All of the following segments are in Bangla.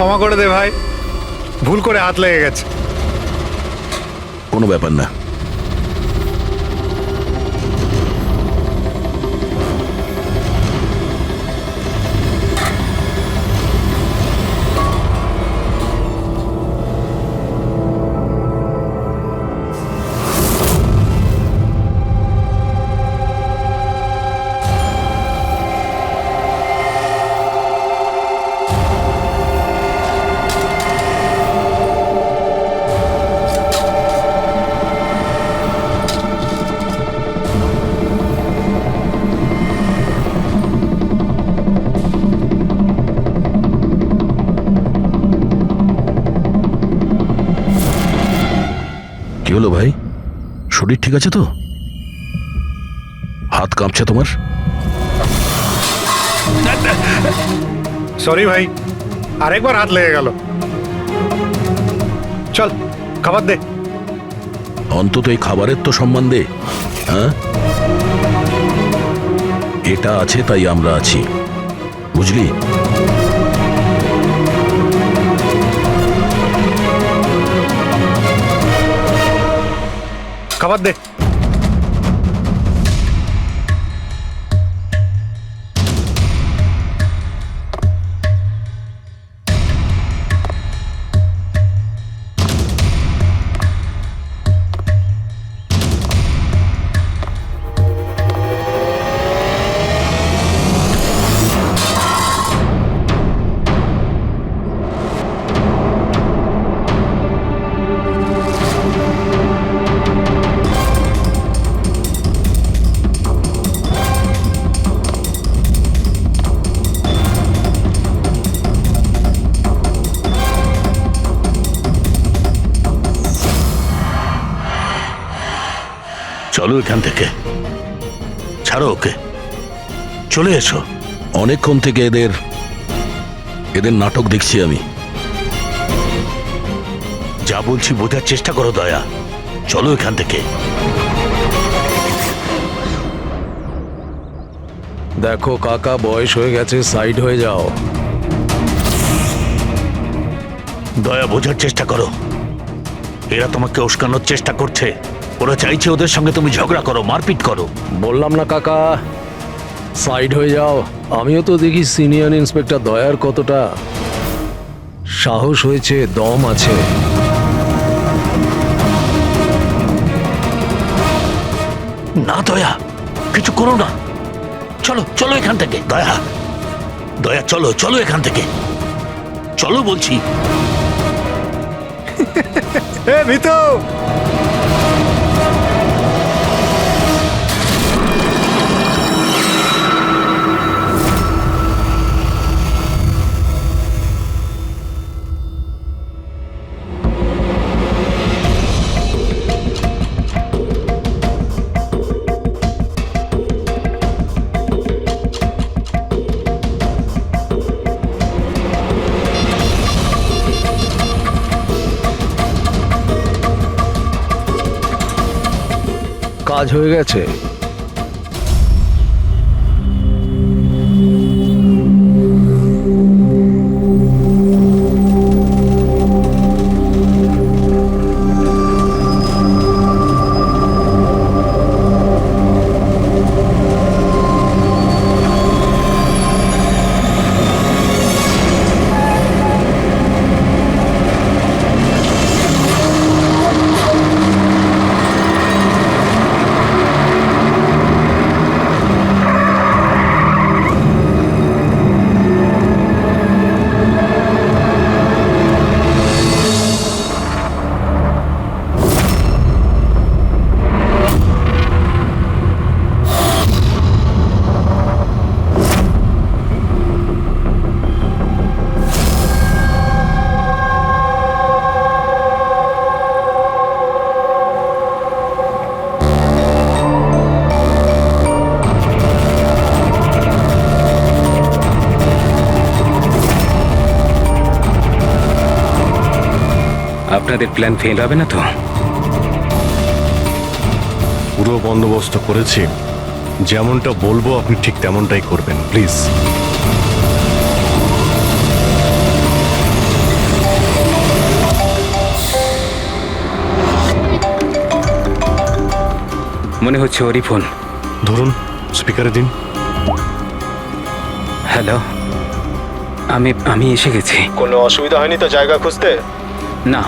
ক্ষমা করে দে ভাই, ভুল করে হাত লেগে গেছে। কোনো ব্যাপার না। কি হলো ভাই, শরীর ঠিক আছে তো? হাত কাঁপছে তোমার? সরি ভাই, আরেকবার হাত লেগে গেল। চল খাবার দে। অন্তত এই খাবারের তো সম্মান দে। হ্যাঁ, এটা আছে তাই আমরা আছি, বুঝলি? খাবার দে। চলো এখান থেকে, ছাড়ো ওকে, চলে এসো। অনেকক্ষণ থেকে এদের নাটক দেখছি আমি। যা বলছি বোঝার চেষ্টা করো দয়া, চলো এখান থেকে। দেখো কাকা, বয়স হয়ে গেছে, সাইড হয়ে যাও। দয়া, বোঝার চেষ্টা করো, এরা তোমাকে উস্কানোর চেষ্টা করছে। ওরা চাইছে ওদের সঙ্গে তুমি ঝগড়া করো, মারপিট করো। বললাম না কাকা, সাইড হয়ে যাও। আমিও তো দেখি সিনিয়র ইন্সপেক্টর দয়ার কতটা সাহস হয়েছে, দম আছে। না দয়া, কিছু করো না, চলো চলো এখান থেকে। দয়া, দয়া চলো চলো এখান থেকে, চলো বলছি। এ ভিতু, কাজ হয়ে গেছে। আপনাদের প্ল্যান ফেল হবে না তো? পুরো বন্দোবস্ত করেছি, যেমনটা বলবো আপনি ঠিক তেমনটাই করবেন, প্লিজ। মনে হচ্ছে ওরই ফোন। ধরুন, স্পিকারে দিন। হ্যালো, আমি আমি এসে গেছি। কোনো অসুবিধা হয়নি তো জায়গা খুঁজতে? না।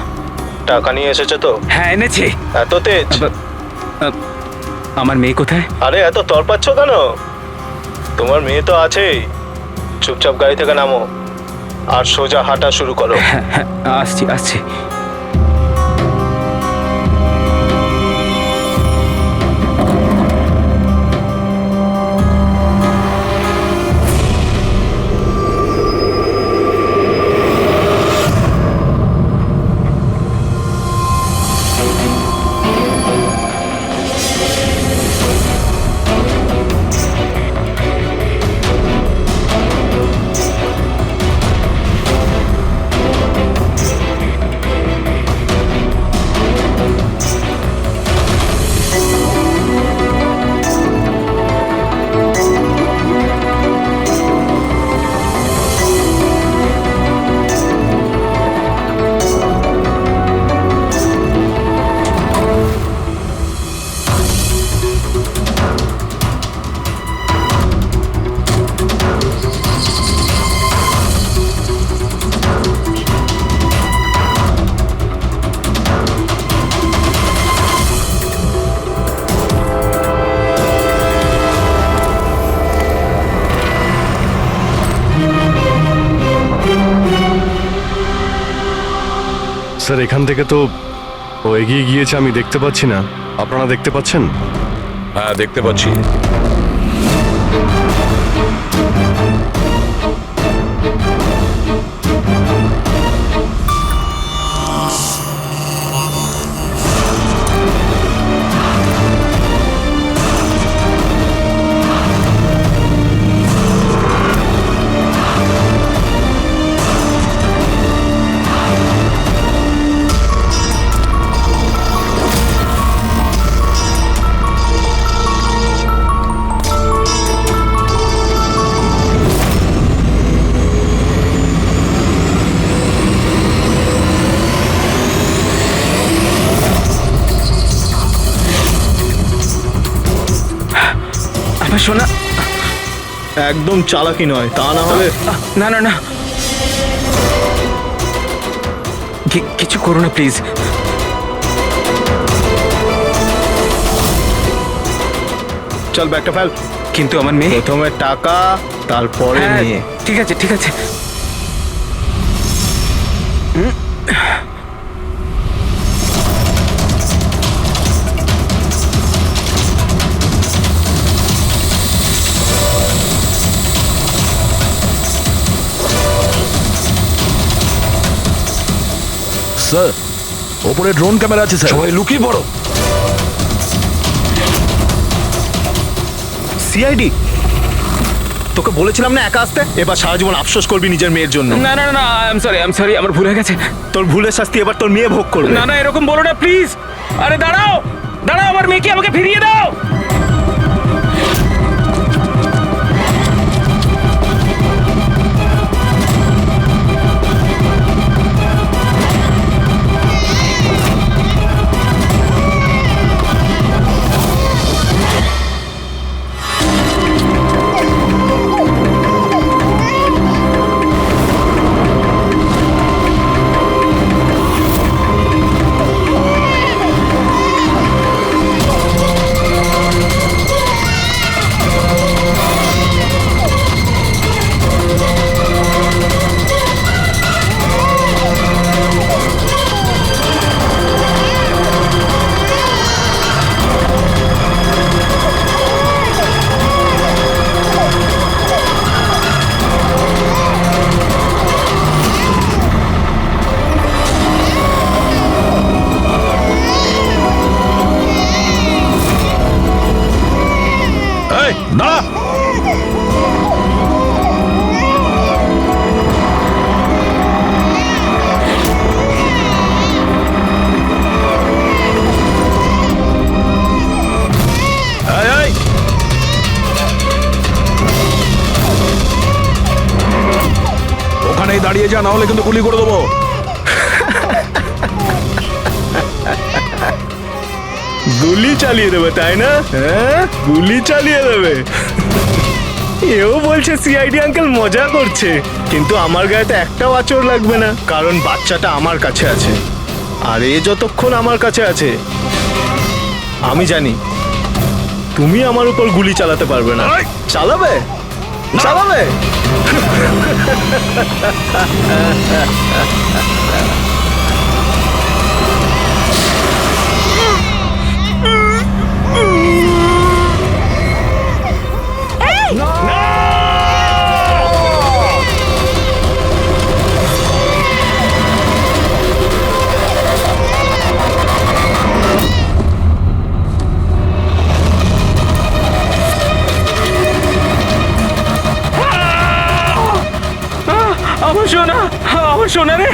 টাকা নিয়ে এসেছো তো? হ্যাঁ, এনেছি। এত তেজ? আমার মেয়ে কোথায়? আরে এত তরপাচ্ছ কেন? তোমার মেয়ে তো আছেই। চুপচাপ গাড়ি থেকে নামো আর সোজা হাঁটা শুরু করো। হ্যাঁ হ্যাঁ, আসছি আসছি। স্যার, এখান থেকে তো ও এগিয়ে গিয়েছে, আমি দেখতে পাচ্ছি না। আপনারা দেখতে পাচ্ছেন? হ্যাঁ, দেখতে পাচ্ছি। আমার সোনা। একদম চালাকি নয়, তা না হলে। না না না, কিছু করো না প্লিজ। চল ব্যাগটা ফেল। কিন্তু আমার মেয়ে। প্রথমে টাকা, তারপরে হ্যাঁ, নিয়ে। ঠিক আছে ঠিক আছে। স্যার, ওপরে ড্রোন ক্যামেরা আছে স্যার। সবাই লুকিয়ে পড়ো। সিআইডি, তোকে বলেছিলাম না একা আসতে। এবার সারা জীবন আফসোস করবি নিজের মেয়ের জন্য। না না না, আই এম সরি, আমার ভুল হয়ে গেছে। তোর ভুলের শাস্তি এবার তোর মেয়ে ভোগ করবে। না না, এরকম বলো না প্লিজ। আরে দাঁড়াও দাঁড়াও, আমার মেয়েকে আমাকে ফিরিয়ে দাও। না, ওখানেই দাঁড়িয়ে যা, না হলে কিন্তু গুলি করে দেবো। দু গুলি চালিয়ে দেবে তাই না? হ্যাঁ, গুলি চালিয়ে দেবে। এও বলছে সিআইডি আঙ্কেল মজা করছে, কিন্তু আমার গায়ে তো একটাও আঁচড় লাগবে না, কারণ বাচ্চাটা আমার কাছে আছে। আর এ যতক্ষণ আমার কাছে আছে, আমি জানি তুমি আমার উপর গুলি চালাতে পারবে না। চালাবে? চালাবে? আমার সোনা, আমার সোনা রে।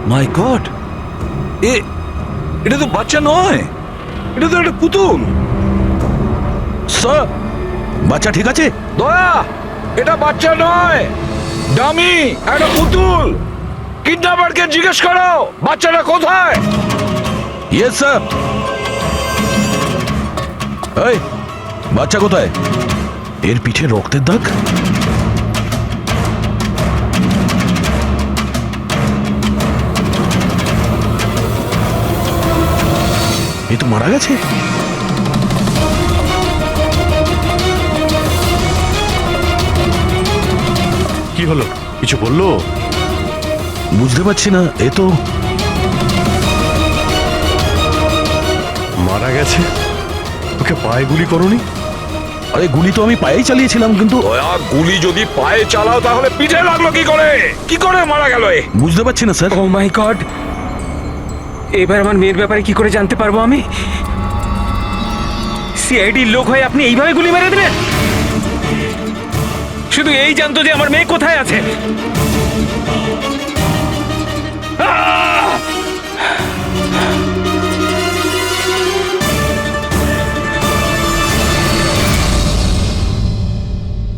মাই গড, এটা তো বাচ্চা নয়, এটা তো একটা পুতুল। স্যার, বাচ্চা ঠিক আছে? দয়া, এটা বাচ্চা নয়, ডামি, একটা পুতুল। কিডন্যাপারকে জিজ্ঞেস করো বাচ্চাটা কোথায়। Yes sir. এই, বাচ্চা কোথায়? এর পিঠে রক্তের দাগ। এ তো মারা গেছে। কি হলো, কিছু বললো? বুঝতে পারছি না, এ তো মারা গেছে। ওকে পায়ে গুলি করনি? আরে গুলি তো আমি পায়েই চালিয়েছিলাম, কিন্তু দয়া, গুলি যদি পায়ে চালাও তাহলে পিঠে লাগলো কি করে? কি করে মারা গেল এ? বুঝতে পারছি না স্যার। ও মাই গড, এবার আমার মেয়ের ব্যাপারে কি করে জানতে পারবো আমি? সিআইডির লোক হয়ে আপনি এইভাবে গুলি মেরে দিলেন? শুধু এই জানতো যে আমার মেয়ে কোথায় আছে। আহ!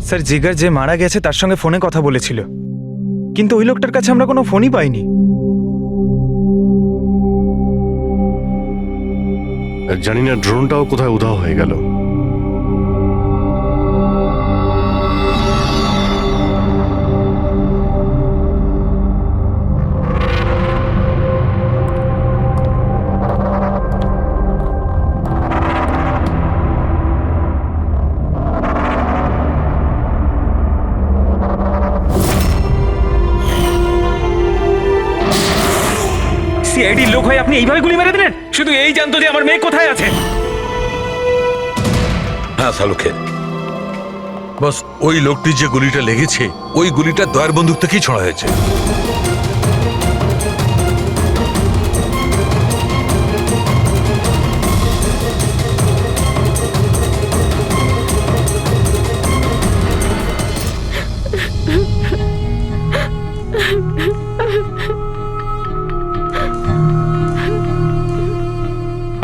স্যার, জিগার যে মারা গেছে তার সঙ্গে ফোনে কথা বলেছিল, কিন্তু ওই লোকটার কাছে আমরা কোনো ফোনই পাইনি। জানি না ড্রোনটাও কোথায় উধাও হয়ে গেল। সিআইডির লোক হয়ে আপনি এইভাবে গুলি মেরে দিলেন? শুধু এই জানতো যে আমার মেয়ে কোথায় আছে। হ্যাঁ শালুকে, বস, ওই লোকটি যে গুলিটা লেগেছে, ওই গুলিটা দয়ার বন্দুক থেকেই ছোড়া হয়েছে।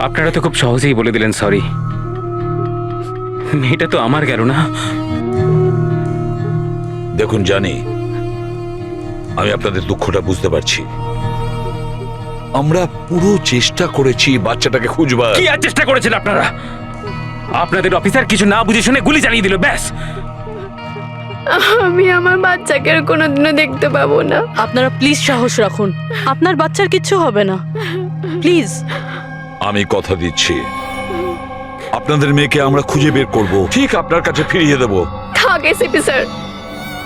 আপনারা তো খুব সহজেই বলে দিলেন সরি। মেয়েটা তো আমার গেল না। দেখুন জানি, আমি আপনাদের দুঃখটা বুঝতে পারছি। আমরা পুরো চেষ্টা করেছি বাচ্চাটাকে খুঁজবার। কি আর চেষ্টা করেছেন আপনারা? আপনাদের অফিসার কিছু না বুঝে শুনে গুলি চালিয়ে দিল, ব্যাস। আমি আমার বাচ্চাকে আর কোনোদিনও দেখতে পাবো না। আপনারা প্লিজ সাহস রাখুন, আপনার বাচ্চার কিচ্ছু হবে না, প্লিজ। আমি কথা দিচ্ছি, আপনাদের মেয়েকে আমরা খুঁজে বের করব, ঠিক আপনার কাছে ফিরিয়ে দেব। থাক এসিপি স্যার,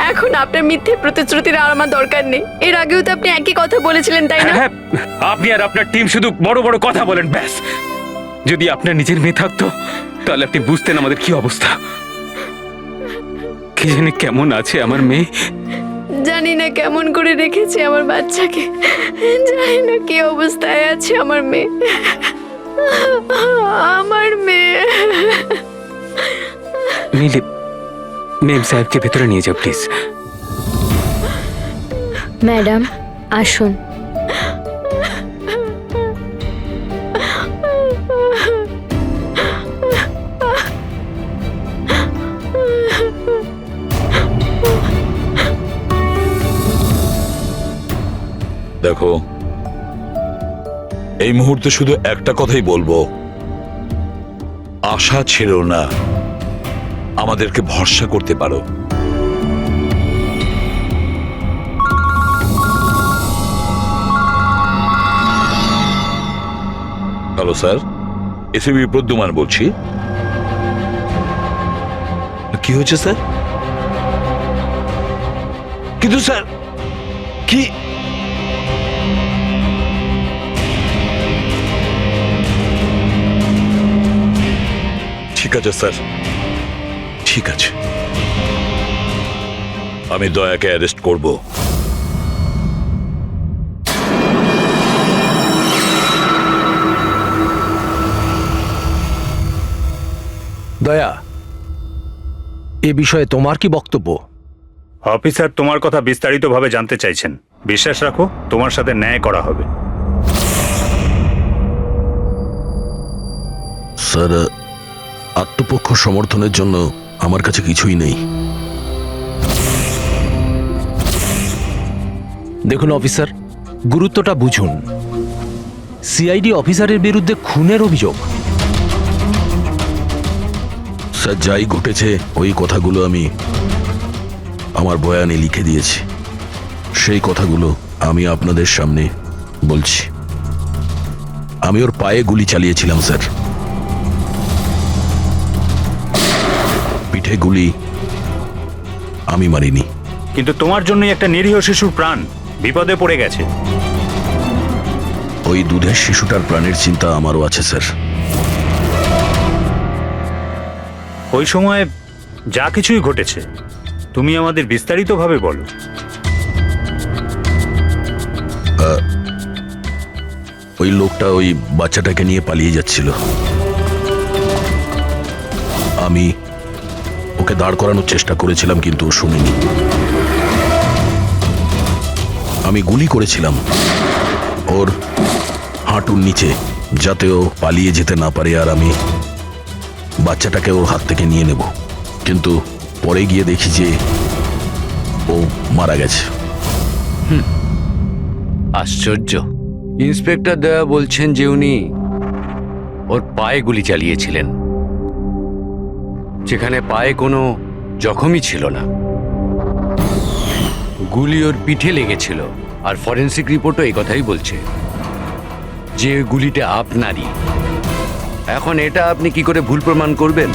এখন আপনার মিথ্যে প্রতিশ্রুতির আর আমার দরকার নেই। এর আগেও তো আপনি একই কথা বলেছিলেন, তাই না? হ্যাঁ, আপনি আর আপনার টিম শুধু বড় বড় কথা বলেন, ব্যাস। যদি আপনার নিজের মেয়ে থাকতো তাহলে আপনি বুঝতেন আমাদের কি অবস্থা। কি জানি কেমন আছে আমার মেয়ে। জানি না কেমন করে রেখেছি আমার বাচ্চাকে, জানি না কি অবস্থায় আছে আমার মেয়ে। আমার মেয়ে। মিলি, মেম সাহেবকে ভেতরে নিয়ে যাও প্লিজ। ম্যাডাম আসুন। দেখো, এই মুহূর্তে শুধু একটা কথাই বলবো, আশা ছেড়ো না, আমাদেরকে ভরসা করতে পারো। হ্যালো স্যার, এসিবি প্রদ্যুমান বলছি। কি হয়েছে স্যার? কিন্তু স্যার কি ঠিক আছে স্যার, ঠিক আছে, আমি দয়াকে অ্যারেস্ট করব। দয়া, এ বিষয়ে তোমার কি বক্তব্য? অফিসার তোমার কথা বিস্তারিতভাবে জানতে চাইছেন। বিশ্বাস রাখো, তোমার সাথে ন্যায় করা হবে। স্যার, আত্মপক্ষ সমর্থনের জন্য আমার কাছে কিছুই নেই। দেখুন অফিসার, গুরুত্বটা বুঝুন। সিআইডি অফিসারের বিরুদ্ধে খুনের অভিযোগ। স্যার, যাই ঘটেছে ওই কথাগুলো আমি আমার বয়ানে লিখে দিয়েছি। সেই কথাগুলো আমি আপনাদের সামনে বলছি। আমি ওর পায়ে গুলি চালিয়েছিলাম স্যার, পিঠে গুলি আমি মারিনি। কিন্তু তোমার জন্যই একটা নিরীহ শিশুর প্রাণ বিপদে পড়ে গেছে। ওই দুধের শিশুটার প্রাণের চিন্তা আমারও আছে স্যার। ওই সময় যা কিছুই ঘটেছে তুমি আমাদের বিস্তারিতভাবে বলো। ওই লোকটা ওই বাচ্চাটাকে নিয়ে পালিয়ে যাচ্ছিল। আমি ওকে দাঁড় করানোর চেষ্টা করেছিলাম, কিন্তু ও শুনিনি। আমি গুলি করেছিলাম ওর হাঁটুর নিচে, যাতে ও পালিয়ে যেতে না পারে, আর আমি বাচ্চাটাকে ওর হাত থেকে নিয়ে নেব। কিন্তু পরে গিয়ে দেখি যে ও মারা গেছে। আশ্চর্য। ইন্সপেক্টর দয়া বলছেন যে উনি ওর পায়ে গুলি চালিয়েছিলেন, যেখানে পায়ে কোনো জখমই ছিল না। গুলি ওর পিঠে লেগেছিল, আর ফরেন্সিক রিপোর্টও এই কথাই বলছে যে গুলিটা আপনারই। এখন এটা আপনি কি করে ভুল প্রমাণ করবেন?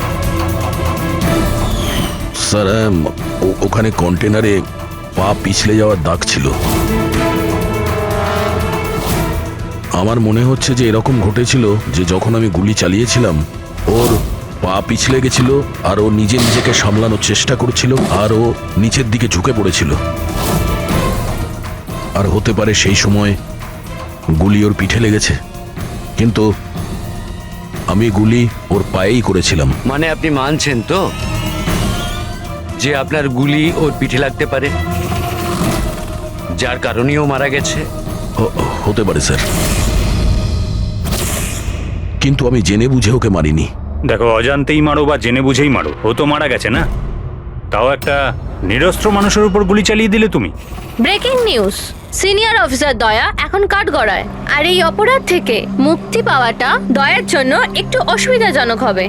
স্যার, ওখানে কন্টেনারে পা পিছলে যাওয়ার দাগ ছিল। আমার মনে হচ্ছে যে এরকম ঘটেছিল যে যখন আমি গুলি চালিয়েছিলাম ওর পা পিছলে গেছিল, আর ও নিজেকে সামলানোর চেষ্টা করছিল, আর ও নিচের দিকে ঝুঁকে পড়েছিল। আর হতে পারে সেই সময় গুলি ওর পিঠে লেগেছে, কিন্তু আমি গুলি ওর পায়েই করেছিলাম। মানে আপনি মানছেন তো যে আপনার গুলি ওর পিঠে লাগতে পারে, যার কারণেও মারা গেছে? হতে পারে স্যার, কিন্তু আমি জেনে বুঝে ওকে মারিনি। দেখো, অজান্তেই মারো বা জেনে বুঝেই মারো, ও তো মারা গেছে না। তাও একটা নিরস্ত্র মানুষের উপর গুলি চালিয়ে দিলে তুমি। ব্রেকিং নিউজ, সিনিয়র অফিসার দয়া এখন কাঠগড়ায়। আর এই অপরাধ থেকে মুক্তি পাওয়াটা দয়ার জন্য একটু অসুবিধাজনক হবে।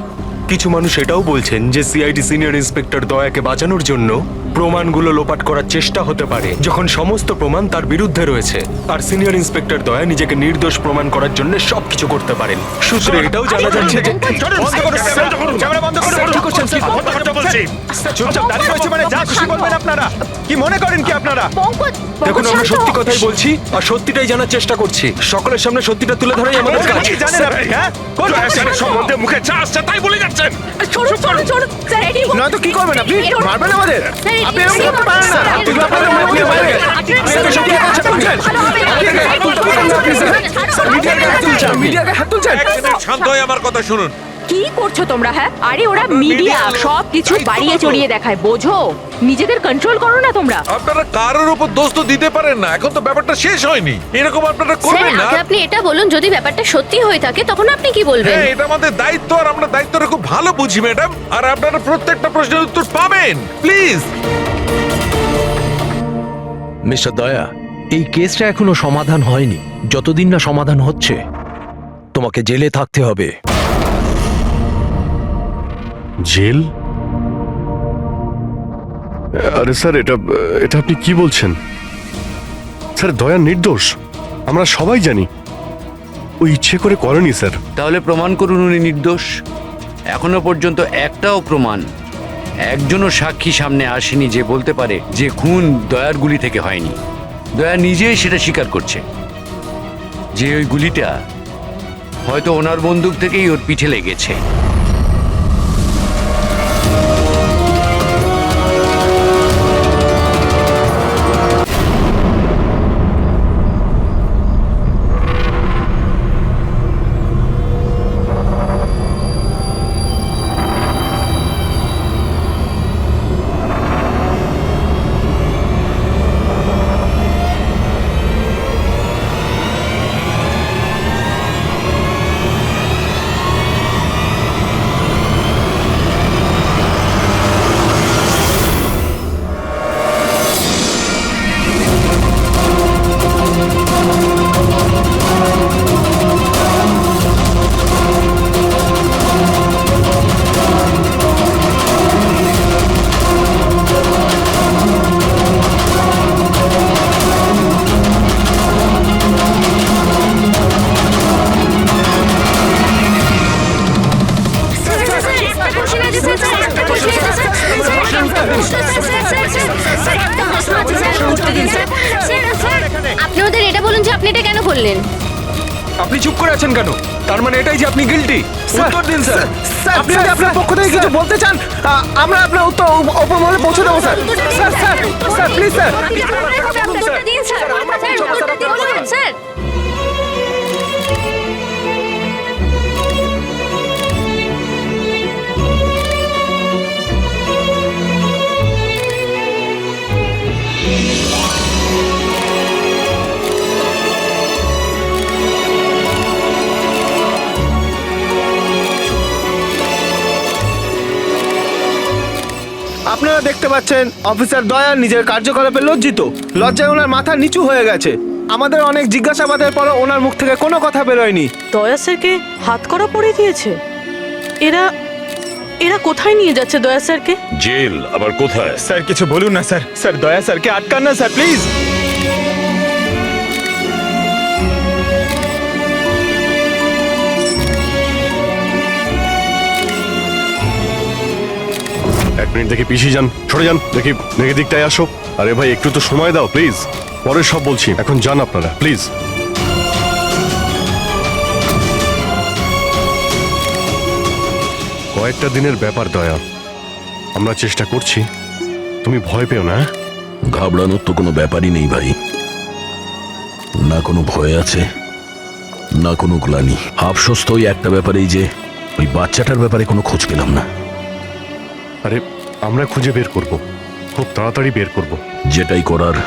কিছু মানুষ এটাও বলছেন যে সিআইডি সিনিয়র ইন্সপেক্টর দয়াকে বাঁচানোর জন্য প্রমাণগুলো লোপাট করার চেষ্টা হতে পারে, যখন সমস্ত প্রমাণ তার বিরুদ্ধে রয়েছে। আর সিনিয়র ইন্সপেক্টর দয়া নিজেকে নির্দোষ প্রমাণ করার জন্য সবকিছু করতে পারেন। সূত্রে এটাও জানা যাচ্ছে যে চুপচাপ দাঁড়িয়ে রয়েছে, মানে যা খুশি বলবেন আপনারা। কি মনে করেন কি আপনারা? দেখুন, আমরা সত্যি কথাই বলছি আর সত্যিটাই জানার চেষ্টা করছি। সকলের সামনে সত্যিটা তুলে ধরাই আমাদের কাজ। জানেন আপনি, হ্যাঁ, সম্বন্ধে মুখে যা আসছে তাই বলে যাচ্ছেন। নয়তো কি করবেন আপনি? মারবেন আমাদের? আপনি এরকম করতে পারেন না। এগুলো আপনাদের মনে নিয়ে বাইরে। মিডিয়াকে হাত তুলছেন। শান্ত হয়ে আমার কথা শুনুন। কি করছো তোমরা? হ্যাঁ, আরে ওরা মিডিয়া, সব কিছু বাড়িয়ে চড়িয়ে দেখায়, বোঝো? নিজেদের কন্ট্রোল করো না তোমরা। আপনারা কারোর উপর দোষ তো দিতে পারেন না, এখন তো ব্যাপারটা শেষ হয়নি। এরকম আপনারা করবেন না। আগে আপনি এটা বলুন, যদি ব্যাপারটা সত্যি হয়ে থাকে তখন আপনি কি বলবেন? হ্যাঁ, এটা আমাদের দায়িত্ব, আর আমরা দায়িত্বটা খুব ভালো বুঝি ম্যাডাম। আর আপনারা প্রত্যেকটা প্রশ্নের উত্তর পাবেন, প্লিজ। মিস্টার দয়া, এই কেসটা এখনো সমাধান হয়নি। যতদিন না সমাধান হচ্ছে তোমাকে জেলে থাকতে হবে। জেল? আরে স্যার, এটা এটা আপনি কি বলছেন? স্যার, দয়া নির্দোষ, আমরা সবাই জানি। ও ইচ্ছে করে করেনি স্যার। তাহলে প্রমাণ করুন উনি নির্দোষ। এখনো পর্যন্ত একটাও প্রমাণ, একজনও সাক্ষী সামনে আসেনি যে বলতে পারে যে খুন দয়ার গুলি থেকে হয়নি। দয়া নিজেই সেটা স্বীকার করছে যে ওই গুলিটা হয়তো ওনার বন্দুক থেকেই ওর পিঠে লেগেছে। আপনি ওদের এটা বলুন যে আপনি এটা কেন করলেন? আপনি চুপ করে আছেন কেন? তার মানে এটাই যে আপনি গিল্টি? উত্তর দিন স্যার। আপনি যদি আপনার পক্ষ থেকে কিছু বলতে চান, আমরা আপনার উত্তর ওপর মহলে পৌঁছে দেবো sir. Sir sir sir please sir. Sir, আপনারা দেখতে পাচ্ছেন অফিসার দয়া নিজের কার্যকলাপে লজ্জিত। লজ্জায় ওনার মাথা নিচু হয়ে গেছে। আমাদের অনেক জিজ্ঞাসাবাদের পরও ওনার মুখ থেকে কোনো কথা বেরোয়নি। দয়া স্যারকে হাত করা পরিয়ে দিয়েছে। এরা এরা কোথায় নিয়ে যাচ্ছে দয়া স্যারকে? জেল আবার কোথায়? স্যার কিছু বলুন না স্যার। স্যার দয়া স্যারকে আটকান না স্যার, প্লিজ। এক মিনিট, দেখি পিছিয়ে যান, সরে যান, দেখি দেখি দিকটায় আসো। আরে ভাই, একটু তো সময় দাও প্লিজ, পরে সব বলছি, এখন যান আপনারা প্লিজ। কয়েকটা দিনের ব্যাপার দয়া, আমরা চেষ্টা করছি, তুমি ভয় পেও না। ঘাবড়ানোর তো কোনো ব্যাপারই নেই ভাই। না কোনো ভয় আছে, না কোনো গ্লানি। আফসোস তো ওই একটা ব্যাপারেই যে ওই বাচ্চাটার ব্যাপারে কোনো খোঁজ পেলাম না। আরে আমরা খুঁজে বের করব, খুব তাড়াতাড়ি বের করব। যেটাই করার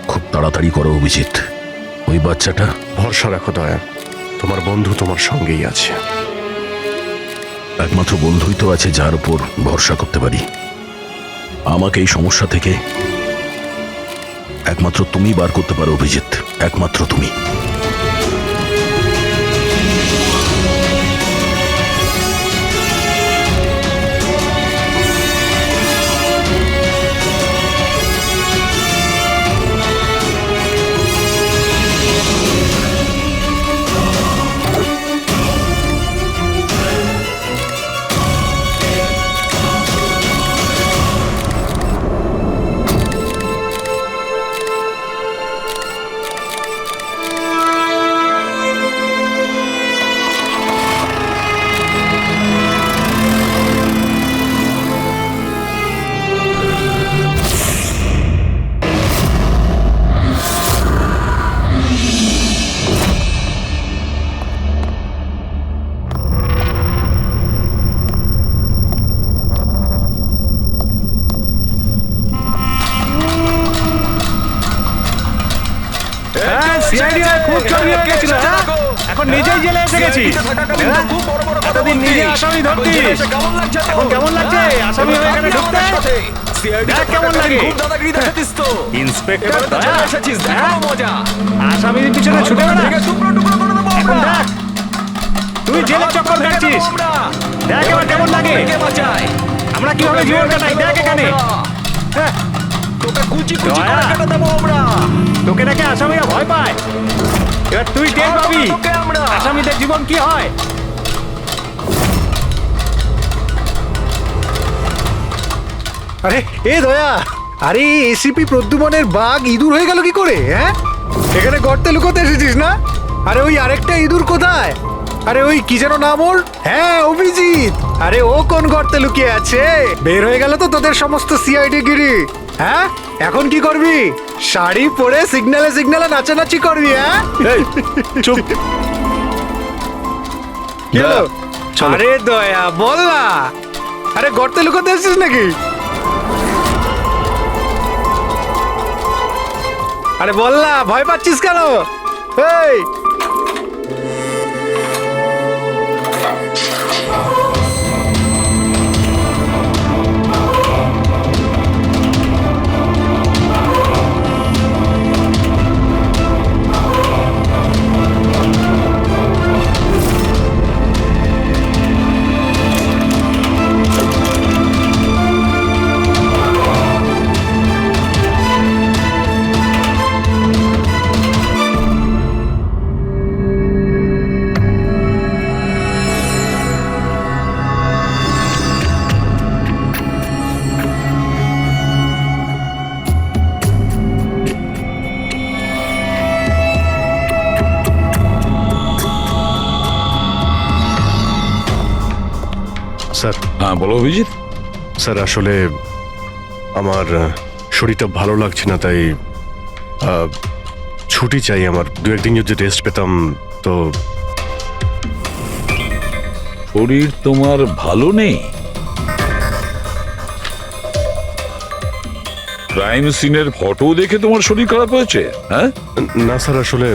খুব তাড়াতাড়ি করো অভিজিৎ। ওই বাচ্চাটা, ভরসা রাখো দয়া, তোমার বন্ধু তোমার সঙ্গেই আছে। একমাত্র বন্ধুই তো আছে যার উপর ভরসা করতে পারি। আমাকে এই সমস্যা থেকে একমাত্র তুমি বার করতে পারো অভিজিৎ, একমাত্র তুমি। এখন নিজেই জেলে এসে গেছি। এতদিন নিজে আসামি ধরতিস, এখন কেমন লাগছে আসামি হয়ে এখানে ঢুকতে? সিআইডি দেখ কেমন লাগে। খুব দাদাগিরি দেখাচ্ছিস তো। ইন্সপেক্টর এবার তো চলে এসেছিস, দেখাবো মজা। আসামির পিছনে ছুটে বেড়া। ভেঙে টুকরো টুকরো করে দেবো এখন আমরা। দেখ তুই জেলে চক্কর ভেঙে কাটছিস। দেবো আমরা। দেখ এবার কেমন লাগে। ভেঙে বাঁচাই। আমরা কিভাবে জীবন কাটাই দেখ এখানে। হ্যাঁ, তোকে কুচি কুচি দয়া। করে কেটে দেবো আমরা। তোকে দেখে আসামিরা ভয় পায়। এবার তুই টের পাবি তোকে আমরা। আসামিদের জীবন কি হয়। আরে এ দয়া, আরে এসিপি প্রদ্যুমনের বাঘ ইঁদুর হয়ে গেল কি করে? হ্যাঁ, এখানে গর্তে লুকোতে এসেছিস না? আরে ওই আরেকটা ইঁদুর কোথায়? আরে ওই কি যেন নাম ওর? হ্যাঁ, অভিজিৎ। আরে ও কোন গর্তে লুকিয়ে আছে? বের হয়ে গেল তো তোদের সমস্ত সিআইডি গিরি। হ্যাঁ, এখন কি করবি? শাড়ি পরে সিগন্যালে সিগন্যালে নাচানাচি করবি? হ্যাঁ, চুপ। কি হলো? আরে দয়া বল না। আরে গর্তে লুকোতে এসেছিস নাকি? আরে বল না, ভয় পাচ্ছিস কেন? এই স্যার, হ্যাঁ বলো অভিজিৎ। স্যার আসলে আমার শরীরটা ভালো লাগছে না, তাই ছুটি চাই আমার। দু একদিন যদি রেস্ট পেতাম তো। শরীর তোমার ভালো নেই? ক্রাইম সিনের ফটো দেখে তোমার শরীর খারাপ হয়েছে? হ্যাঁ না স্যার, আসলে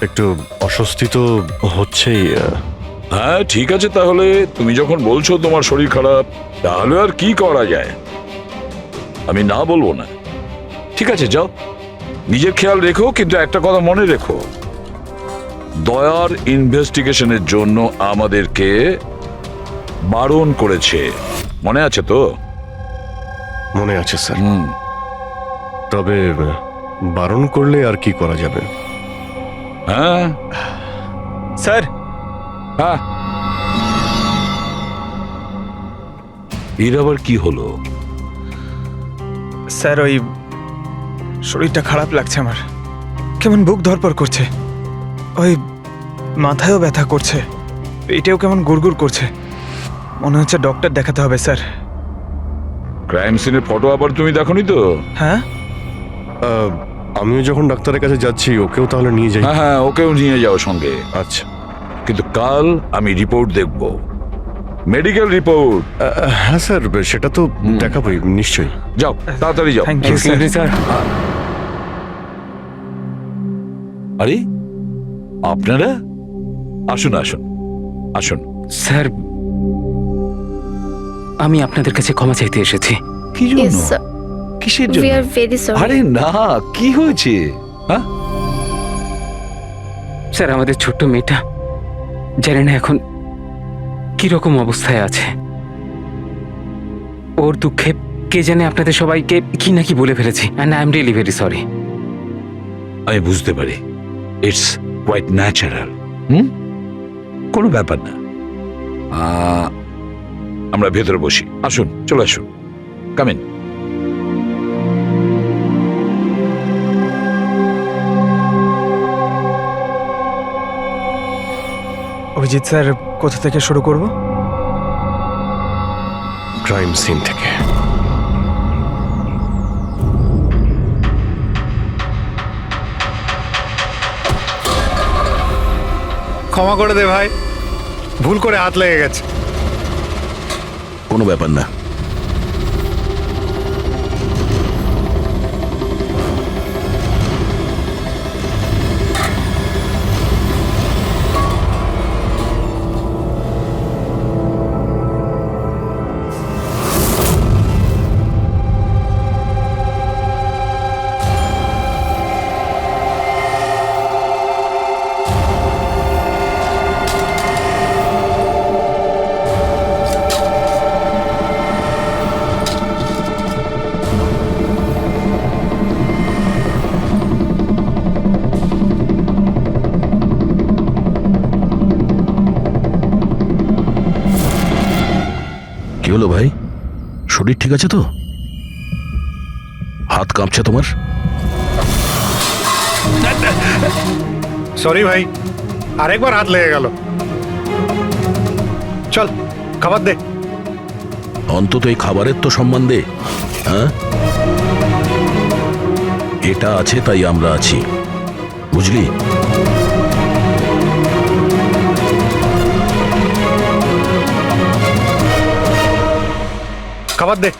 একটু অস্বস্তি তো হচ্ছেই। হ্যাঁ ঠিক আছে, তাহলে তুমি যখন বলছো তোমার শরীর খারাপ, তাহলে আর কি করা যায়? আমি না বলবো না। ঠিক আছে, যাও, নিজের খেয়াল রেখো, কিন্তু একটা কথা মনে রেখো, দয়ার ইনভেস্টিগেশনের জন্য আমাদেরকে বারণ করেছে, মনে আছে তো? মনে আছে স্যার। তবে বারণ করলে আর কি করা যাবে? হ্যাঁ স্যার, হ্যাঁ, এর আবার কি হলো? স্যার ওই শরীরটা খারাপ লাগছে আমার, কেমন বুক ধরপড় করছে, ওই মাথায়ও ব্যথা করছে, পেটেও কেমন গুড়গুড় করছে, মনে হচ্ছে ডক্টর দেখাতে হবে স্যার। ক্রাইম সিনের ফটো আবার তুমি দেখোনি তো? হ্যাঁ, আমিও যখন ডাক্তারের কাছে যাচ্ছি ওকেও তাহলে নিয়ে যাই। হ্যাঁ হ্যাঁ, ওকেও নিয়ে যাও সঙ্গে। আচ্ছা, কিন্তু কাল আমি রিপোর্ট দেখব, মেডিকেল রিপোর্ট। হ্যাঁ স্যার, সেটা তো দেখাবোই নিশ্চয়ই। যাও, তাড়াতাড়ি যাও। Thank you sir. আরে আপনারা আসুন আসুন আসুন। স্যার, আমি আপনাদের কাছে ক্ষমা চাইতে এসেছি। কি জন্য? কিসের জন্য? আরে না, কি হয়েছে? হ্যাঁ স্যার, আমাদের ছোট্ট মেয়েটা জানি না এখন কিরকম অবস্থায় আছে। ওর দুঃখে কে জানে আপনাদের সবাইকে কি না কি বলে ফেলেছি, and I am really very sorry. আমি বুঝতে পারি, ইটস কোয়াইট ন্যাচারাল। কোনো ব্যাপার না। আমরা ভেতরে বসি, আসুন, চলে আসুন, কামিন। অভিজিৎ স্যার, কোথা থেকে শুরু করব? ক্রাইম সিন থেকে। ক্ষমা করে দে ভাই, ভুল করে হাত লেগে গেছে। কোনো ব্যাপার না। হলো ভাই? শরীর ঠিক আছে তো? হাত কাঁপছে তোমার? সরি ভাই, আরেকবার হাত লেগে গেল। চল খাবার দে। অন্তত এই খাবারের তো সম্মান দে। হ্যাঁ, এটা আছে তাই আমরা আছি, বুঝলি? খাবার দে।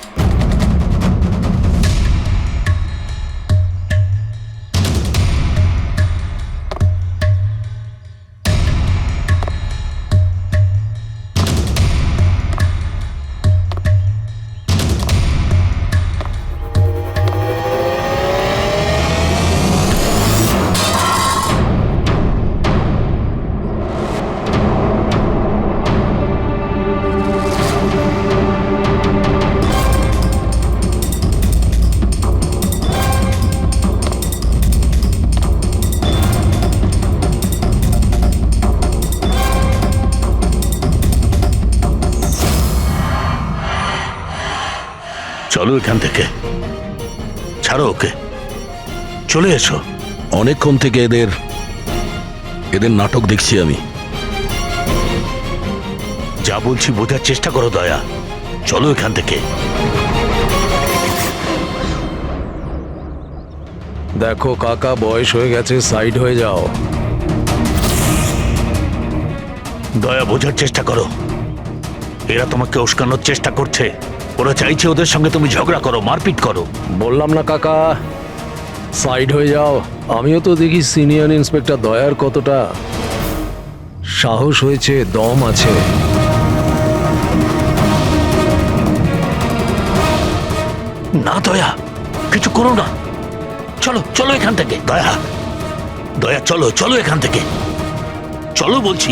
চলো এখান থেকে, ছাড়ো ওকে, চলে এসো। অনেকক্ষণ থেকে এদের নাটক দেখছি আমি। যা বলছি বোঝার চেষ্টা করো দয়া, চলো এখান থেকে। দেখো কাকা, বয়স হয়ে গেছে, সাইড হয়ে যাও। দয়া, বোঝার চেষ্টা করো, এরা তোমাকে উস্কানোর চেষ্টা করছে। ওরা চাইছে ওদের সঙ্গে তুমি ঝগড়া করো, মারপিট করো। বললাম না কাকা, সাইড হয়ে যাও। আমিও তো দেখি সিনিয়র ইন্সপেক্টর দয়ার কতটা সাহস হয়েছে, দম আছে। না দয়া, কিছু করো না, চলো চলো এখান থেকে। দয়া, দয়া চলো চলো এখান থেকে, চলো বলছি।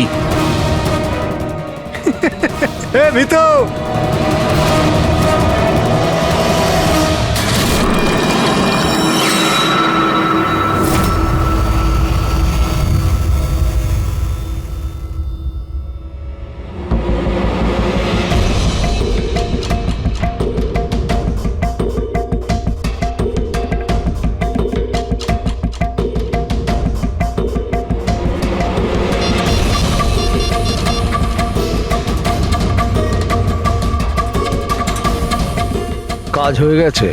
এ ভিতু, কাজ হয়ে গেছে,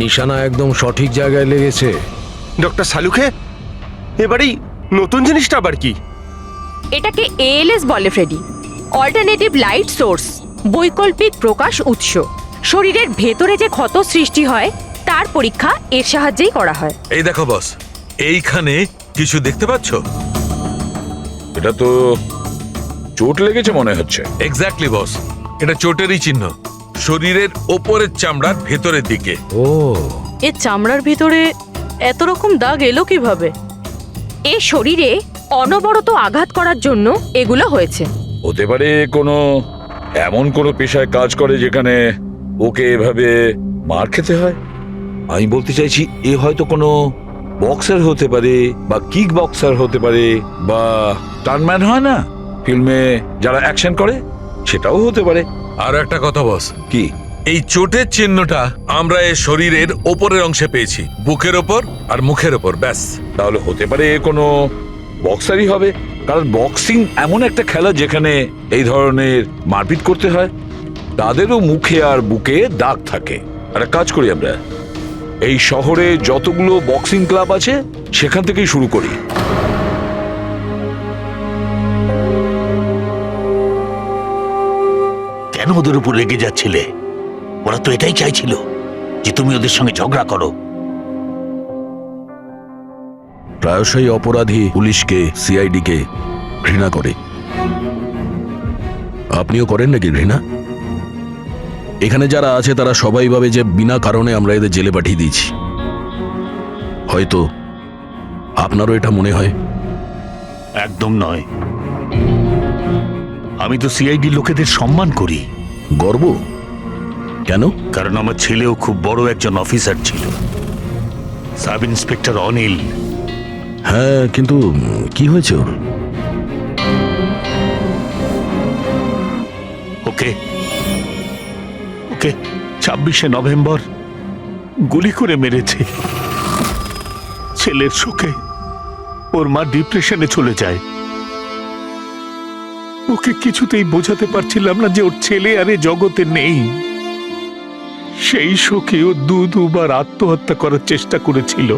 নিশানা একদম সঠিক জায়গায় লেগেছে। ডক্টর সালুখে, এবারেই নতুন জিনিসটা আবার কি? এটাকে এএলএস বলে ফ্রেডি, অল্টারনেটিভ লাইট সোর্স, বৈকল্পিক প্রকাশ উৎস। শরীরের ভেতরে যে ক্ষত সৃষ্টি হয় তার পরীক্ষা এর সাহায্যেই করা হয়। এই দেখো বস, এইখানে কিছু দেখতে পাচ্ছ? এটা তো চোট লেগেছে মনে হচ্ছে। এক্স্যাক্টলি বস, এটা চোটেরই চিহ্ন, শরীরের ওপরের চামড়ার ভেতরের দিকে। ও, এর চামড়ার ভিতরে এত রকম দাগ এলো কিভাবে? এ শরীরে অনবরত আঘাত করার জন্য এগুলো হয়েছে। হতে পারে কোনো এমন কোনো পেশায় কাজ করে যেখানে ওকে এভাবে মার খেতে হয়। আমি বলতে চাইছি এ হয়তো কোনো বক্সার হতে পারে, বা কিক বক্সার হতে পারে, বা টার্নম্যান হয় না ফিল্মে যারা অ্যাকশন করে, সেটাও হতে পারে। আর একটা কথা বস, কি? এই চোটের চিহ্নটা আমরা এর শরীরের ওপরের অংশে পেয়েছি, বুকের ওপর আর মুখের ওপর, ব্যাস। তাহলে হতে পারে এ কোনো বক্সারই হবে, কারণ বক্সিং এমন একটা খেলা যেখানে এই ধরনের মারপিট করতে হয়। তাদেরও মুখে আর বুকে দাগ থাকে। আর এক কাজ করি, আমরা এই শহরে যতগুলো বক্সিং ক্লাব আছে সেখান থেকেই শুরু করি। কেন ওদের উপর রেগে যাচ্ছিলে? ওরা তো এটাই চাইছিল যে তুমি ওদের সঙ্গে ঝগড়া করো। প্রায়শই অপরাধী পুলিশকে, সিআইডিকে ঘৃণা করে। আপনিও করেন নাকি ঘৃণা? এখানে যারা আছে তারা সবাই ভাবে যে বিনা কারণে আমরা এদের জেলে পাঠিয়ে দিয়েছি। হয়তো আপনারও এটা মনে হয়। একদম নয়, আমি তো সিআইডি লোকেদের সম্মান করি। গর্ব কেন? কারণ আমার ছেলেও খুব বড় একজন অফিসার ছিল, সাব ইন্সপেক্টর অনিল। হ্যাঁ, কিন্তু কি হয়েছে ওর? ওকে ওকে 26শে নভেম্বর গুলি করে মেরেছে। ছেলের শোকে ওর মা ডিপ্রেশনে চলে যায়। ওকে কিছুতেই বোঝাতে পারছিলাম না যে ওর ছেলে আর এ জগতে নেই। সেই শোকে ও দুবার আত্মহত্যা করার চেষ্টা করেছিল,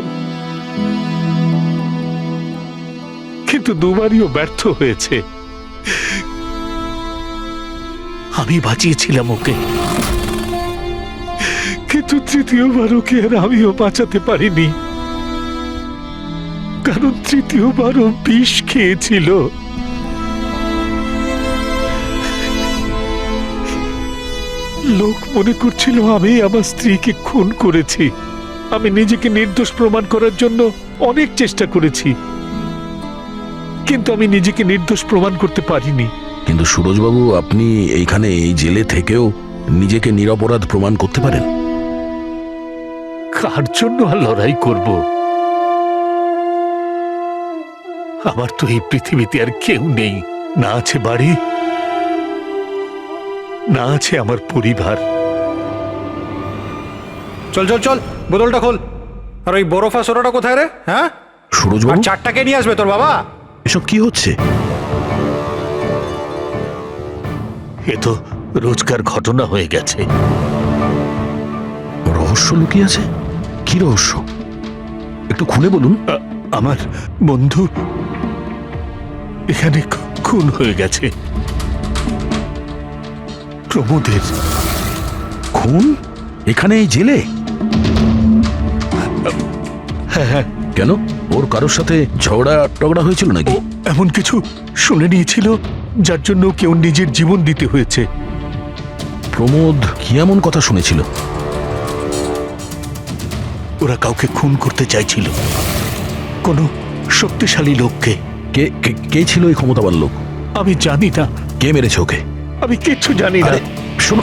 কিন্তু দুবারই ও ব্যর্থ হয়েছে। আমি বাঁচিয়েছিলাম ওকে, কিন্তু তৃতীয়বার ওকে আর আমিও বাঁচাতে পারিনি, কারণ তৃতীয়বার ও বিষ খেয়েছিল। লোক মনে করছিল আমি আমার স্ত্রীকে খুন করেছি। আমি নিজেকে নির্দোষ প্রমাণ করার জন্য অনেক চেষ্টা করেছি, কিন্তু আমি নিজেকে নির্দোষ প্রমাণ করতে পারিনি। কিন্তু সুরজবাবু, আপনি এইখানে এই জেলে থেকেও নিজেকে নিরপরাধ প্রমাণ করতে পারেন। কার জন্য আর লড়াই করব? আমার তো এই পৃথিবীতে আর কেউ নেই। না আছে বাড়ি, না আছে আমার পরিবার। চল চল চল, বোতলটা খোল। আর ওই বরফা সোডাটা কোথায় রে? হ্যাঁ, আর সুরজবাবু, চারটাকে নিয়ে আসবে তোর বাবা। এসব কি হচ্ছে? এ তো রোজকার ঘটনা হয়ে গেছে। রহস্য লুকিয়ে আছে? কি রহস্য? একটু খুলে বলুন। আমার বন্ধু এখানে খুন হয়ে গেছে। প্রমোদের খুন এখানে এই জেলে? হ্যাঁ। কেন, ওর কারোর সাথে ঝগড়া টগড়া হয়েছিল নাকি? এমন কিছু শুনে নিয়েছিল যার জন্য কেউ নিজের জীবন দিতে হয়েছে। প্রমোদ কি এমন কথা শুনেছিল? ওরা কাউকে খুন করতে চাইছিল, কোনো শক্তিশালী লোককে। কে কে ছিল এই ক্ষমতাবান লোক? আমি জানি না। কে মেরেছে ওকে? আমি কিচ্ছু জানি না। শোনো,